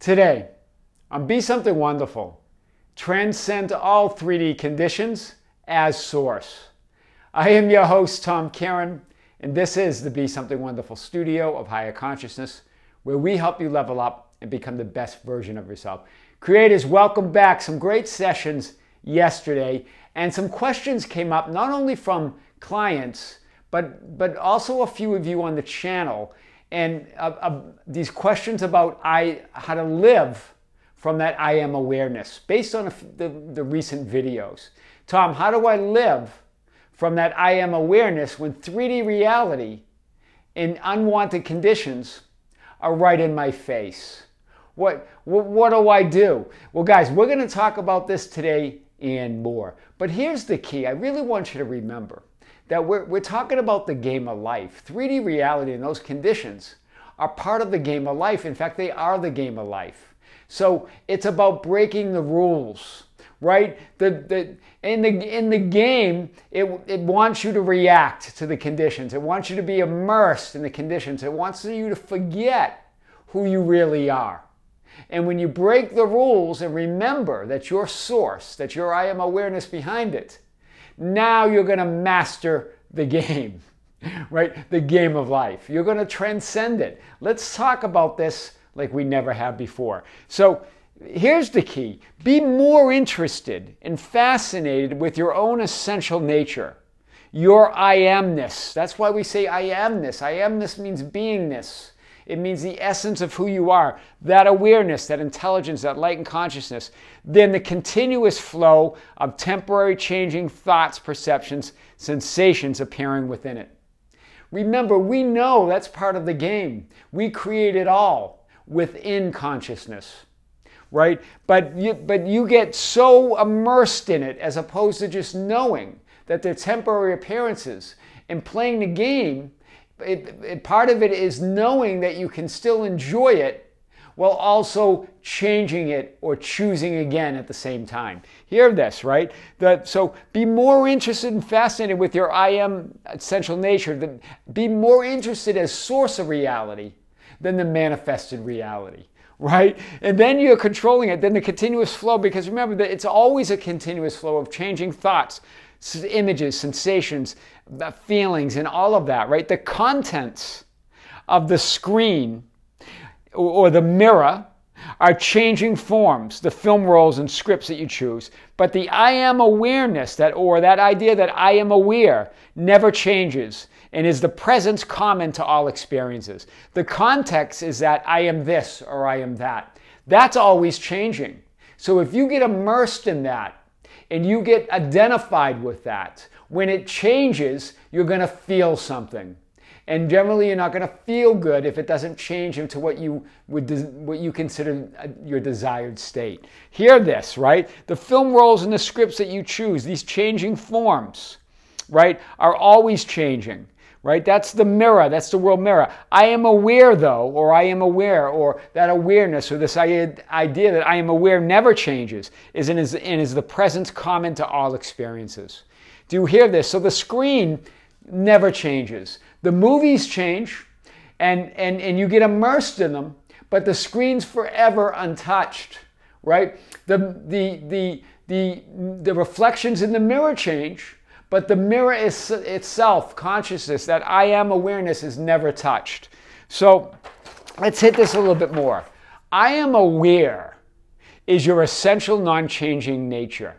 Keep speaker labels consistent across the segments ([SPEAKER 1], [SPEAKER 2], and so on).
[SPEAKER 1] Today, on Be Something Wonderful, transcend all 3D conditions as source. I am your host, Tom Karen, and this is the Be Something Wonderful studio of Higher Consciousness, where we help you level up and become the best version of yourself. Creators, welcome back. Some great sessions yesterday, and some questions came up not only from clients, but also a few of you on the channel. And these questions about how to live from that I am awareness based on the recent videos. Tom, how do I live from that I am awareness when 3D reality and unwanted conditions are right in my face? What do I do? Well, guys, we're going to talk about this today and more. But here's the key. I really want you to remember that we're talking about the game of life. 3D reality and those conditions are part of the game of life. In fact, they are the game of life. So it's about breaking the rules, right? In the game, it wants you to react to the conditions. It wants you to be immersed in the conditions. It wants you to forget who you really are. And when you break the rules and remember that your source, that your I am awareness behind it, now you're going to master the game, right? The game of life. You're going to transcend it. Let's talk about this like we never have before. So here's the key. Be more interested and fascinated with your own essential nature, your I amness. That's why we say I amness. I amness means beingness. It means the essence of who you are, that awareness, that intelligence, that light and consciousness. Then the continuous flow of temporary changing thoughts, perceptions, sensations appearing within it. Remember, we know that's part of the game. We create it all within consciousness, right? But you get so immersed in it as opposed to just knowing that they're temporary appearances and playing the game. Part of it is knowing that you can still enjoy it while also changing it or choosing again at the same time. Hear this, right? So be more interested and fascinated with your I am essential nature. Be more interested as source of reality than the manifested reality, right? And then you're controlling it, then the continuous flow, because remember that it's always a continuous flow of changing thoughts, images, sensations, feelings, and all of that, right? The contents of the screen or the mirror are changing forms, the film rolls and scripts that you choose. But the I am awareness, that idea that I am aware, never changes and is the presence common to all experiences. The context is that I am this or I am that. That's always changing. So if you get immersed in that and you get identified with that, when it changes, you're going to feel something. And generally, you're not going to feel good if it doesn't change into what you consider your desired state. Hear this, right? The film rolls and the scripts that you choose, these changing forms, right, are always changing, right? That's the mirror. That's the world mirror. I am aware, though, or I am aware, or that awareness, or this idea that I am aware never changes, and is the presence common to all experiences. Do you hear this? So the screen never changes. The movies change, and you get immersed in them, but the screen's forever untouched, right? The reflections in the mirror change, but the mirror is itself, consciousness, that I am awareness is never touched. So let's hit this a little bit more. I am aware is your essential non-changing nature.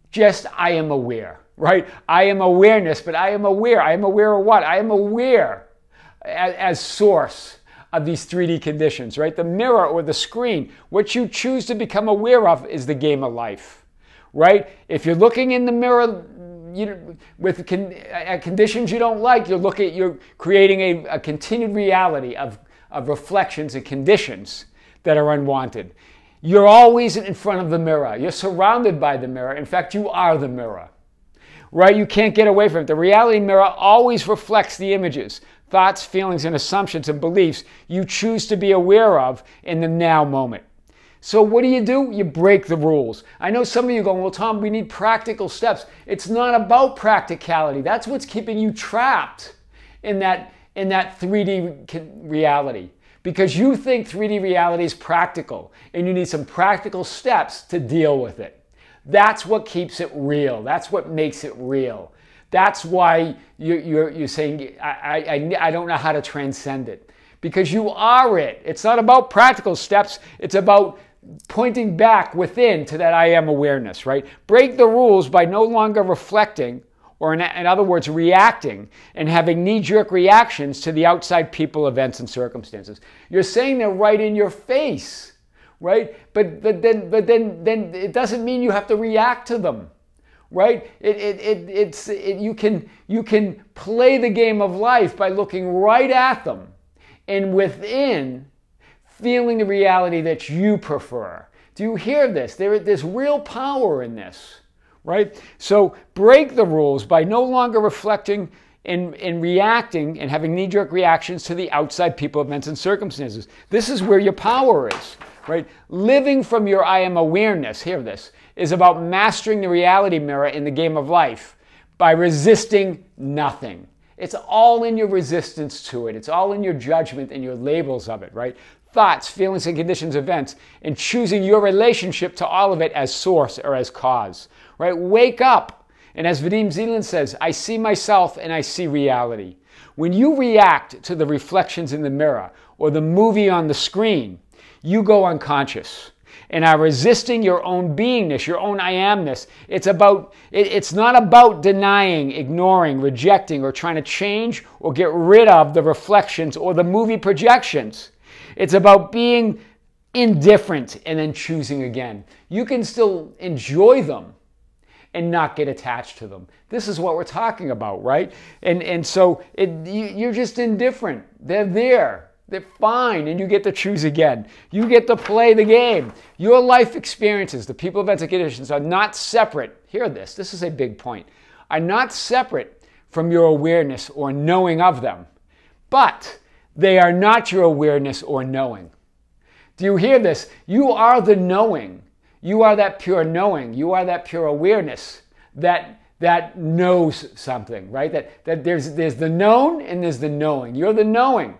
[SPEAKER 1] Just I am aware. Right? I am awareness, but I am aware. I am aware of what? I am aware as source of these 3D conditions, right? The mirror or the screen, what you choose to become aware of is the game of life, right? If you're looking in the mirror with conditions you don't like, you're creating a continued reality of reflections and conditions that are unwanted. You're always in front of the mirror. You're surrounded by the mirror. In fact, you are the mirror. Right? You can't get away from it. The reality mirror always reflects the images, thoughts, feelings, and assumptions and beliefs you choose to be aware of in the now moment. So what do? You break the rules. I know some of you going, well, Tom, we need practical steps. It's not about practicality. That's what's keeping you trapped in that 3D reality. because you think 3D reality is practical and you need some practical steps to deal with it. That's what keeps it real. That's what makes it real. That's why you're saying, I don't know how to transcend it. Because you are it. It's not about practical steps. It's about pointing back within to that I am awareness, right? Break the rules by no longer reflecting, or in other words, reacting and having knee-jerk reactions to the outside people, events, and circumstances. You're saying they're right in your face, right? But then it doesn't mean you have to react to them, right? You can play the game of life by looking right at them and within feeling the reality that you prefer. Do you hear this? There's real power in this. Right? So break the rules by no longer reflecting and reacting and having knee-jerk reactions to the outside people, events, and circumstances. This is where your power is, right? Living from your I am awareness, hear this, is about mastering the reality mirror in the game of life by resisting nothing. It's all in your resistance to it. It's all in your judgment and your labels of it, right? Thoughts, feelings, and conditions, events, and choosing your relationship to all of it as source or as cause. Right? Wake up. And as Vadim Zeland says, I see myself and I see reality. When you react to the reflections in the mirror or the movie on the screen, you go unconscious and are resisting your own beingness, your own I amness. It's not about denying, ignoring, rejecting, or trying to change or get rid of the reflections or the movie projections. It's about being indifferent and then choosing again. You can still enjoy them and not get attached to them. This is what we're talking about, right? And so you're just indifferent. They're there. They're fine, and you get to choose again. You get to play the game. Your life experiences, the people, events, and conditions are not separate. Hear this. This is a big point. Are not separate from your awareness or knowing of them, but they are not your awareness or knowing. Do you hear this? You are the knowing. You are that pure knowing. You are that pure awareness that knows something, right? That there's the known and there's the knowing. You're the knowing,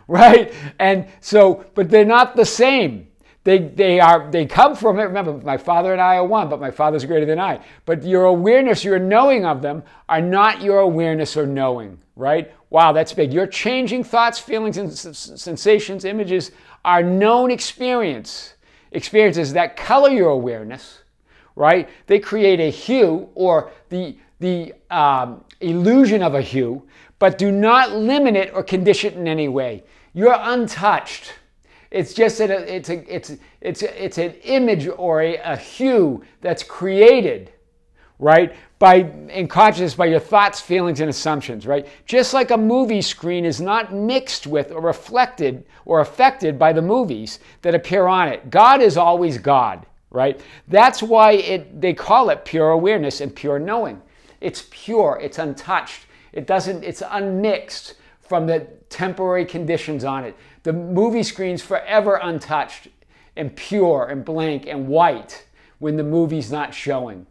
[SPEAKER 1] right? And so, but they're not the same. They come from it. Remember, my Father and I are one, but my Father's greater than I. But your awareness, your knowing of them are not your awareness or knowing, right? Wow, that's big. Your changing thoughts, feelings, and sensations, images are known experiences that color your awareness, right? They create a hue or the illusion of a hue, but do not limit it or condition it in any way. You're untouched. It's just it's an image or a hue that's created, right, in consciousness by your thoughts, feelings, and assumptions, right? Just like a movie screen is not mixed with or reflected or affected by the movies that appear on it. God is always God, right? That's why they call it pure awareness and pure knowing. It's pure, it's untouched. It's unmixed from the temporary conditions on it. The movie screen's forever untouched and pure and blank and white when the movie's not showing.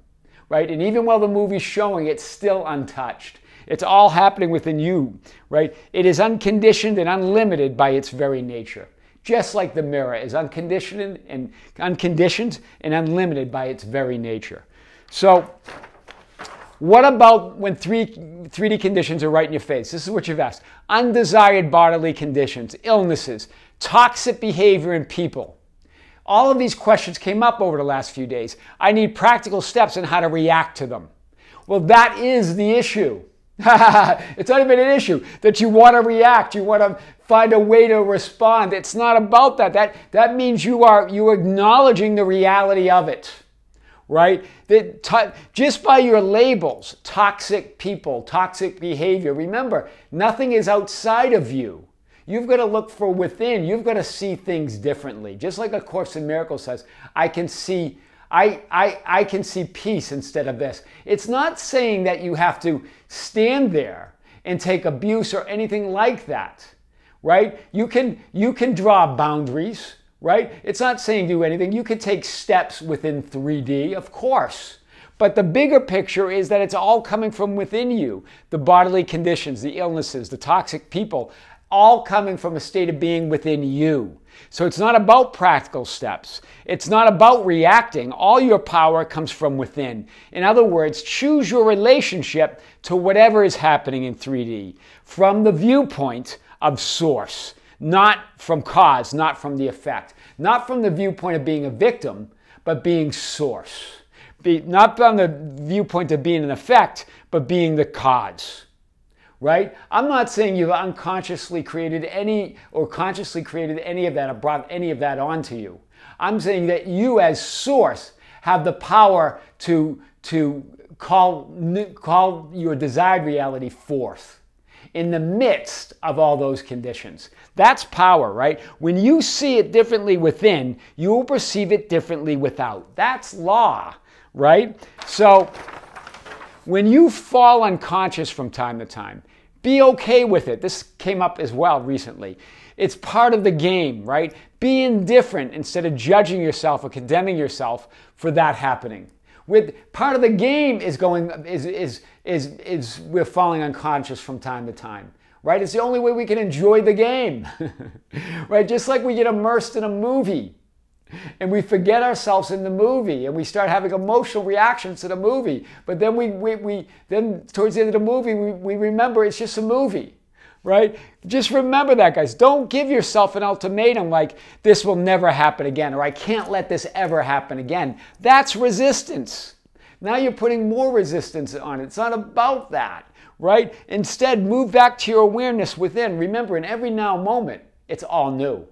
[SPEAKER 1] Right? And even while the movie's showing, it's still untouched. It's all happening within you, right? It is unconditioned and unlimited by its very nature. Just like the mirror is unconditioned and unlimited by its very nature. So, what about when 3D conditions are right in your face? This is what you've asked. Undesired bodily conditions, illnesses, toxic behavior in people. All of these questions came up over the last few days. I need practical steps on how to react to them. Well, that is the issue. It's not even an issue that you want to react. You want to find a way to respond. It's not about that. That means you're acknowledging the reality of it, right? Just by your labels, toxic people, toxic behavior. Remember, nothing is outside of you. You've got to look for within. You've got to see things differently. Just like A Course in Miracles says, I can see peace instead of this. It's not saying that you have to stand there and take abuse or anything like that, right? You can draw boundaries, right? It's not saying do anything. You can take steps within 3D, of course. But the bigger picture is that it's all coming from within you. The bodily conditions, the illnesses, the toxic people, all coming from a state of being within you. So it's not about practical steps. It's not about reacting. All your power comes from within. In other words, choose your relationship to whatever is happening in 3D from the viewpoint of source, not from cause, not from the effect, not from the viewpoint of being a victim, but being source. Not from the viewpoint of being an effect, but being the cause. Right? I'm not saying you've unconsciously created any or consciously created any of that or brought any of that onto you. I'm saying that you as source have the power to call your desired reality forth in the midst of all those conditions. That's power, right? When you see it differently within, you will perceive it differently without. That's law, right? So when you fall unconscious from time to time, be okay with it. This came up as well recently. It's part of the game, right? Be indifferent instead of judging yourself or condemning yourself for that happening. Part of the game is we're falling unconscious from time to time, right? It's the only way we can enjoy the game, right? Just like we get immersed in a movie and we forget ourselves in the movie and we start having emotional reactions to the movie, but then then towards the end of the movie we remember it's just a movie, right? Just remember that, guys. Don't give yourself an ultimatum like this will never happen again or I can't let this ever happen again. That's resistance. Now you're putting more resistance on it. It's not about that, right? Instead, move back to your awareness within. Remember, in every now moment, it's all new.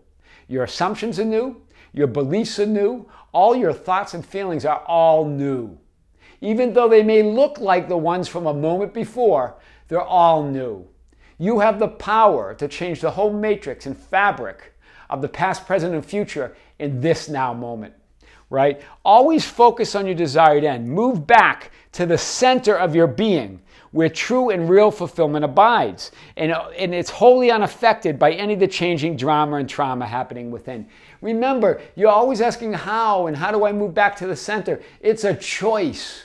[SPEAKER 1] Your assumptions are new. Your beliefs are new. All your thoughts and feelings are all new. Even though they may look like the ones from a moment before, they're all new. You have the power to change the whole matrix and fabric of the past, present, and future in this now moment, right? Always focus on your desired end. Move back to the center of your being where true and real fulfillment abides. And it's wholly unaffected by any of the changing drama and trauma happening within. Remember, you're always asking how and how do I move back to the center? It's a choice,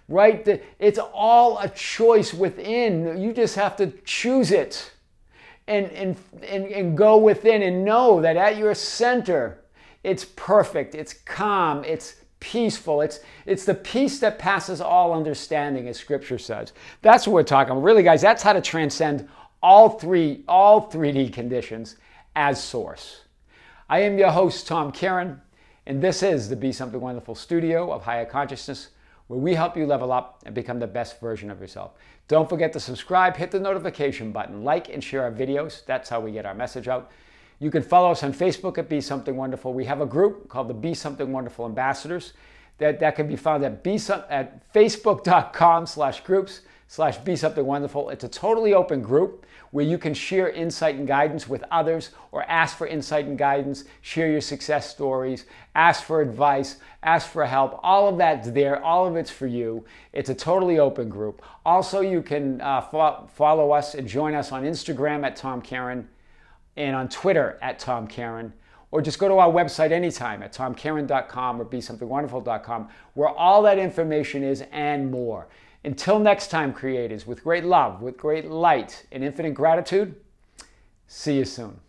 [SPEAKER 1] right? It's all a choice within. You just have to choose it and go within and know that at your center, it's perfect, it's calm, it's peaceful. It's the peace that passes all understanding, as Scripture says. That's what we're talking about. Really, guys, that's how to transcend all 3D conditions as source. I am your host, Tom Caron, and this is the Be Something Wonderful studio of Higher Consciousness, where we help you level up and become the best version of yourself. Don't forget to subscribe, hit the notification button, like and share our videos. That's how we get our message out. You can follow us on Facebook at Be Something Wonderful. We have a group called the Be Something Wonderful Ambassadors that can be found at facebook.com/groups/Be Something Wonderful. It's a totally open group where you can share insight and guidance with others or ask for insight and guidance, share your success stories, ask for advice, ask for help. All of that's there. All of it's for you. It's a totally open group. Also, you can follow us and join us on Instagram at Tom Caron and on Twitter at Tom Caron, or just go to our website anytime at tomcaron.com or besomethingwonderful.com, where all that information is and more. Until next time, creators, with great love, with great light and infinite gratitude, see you soon.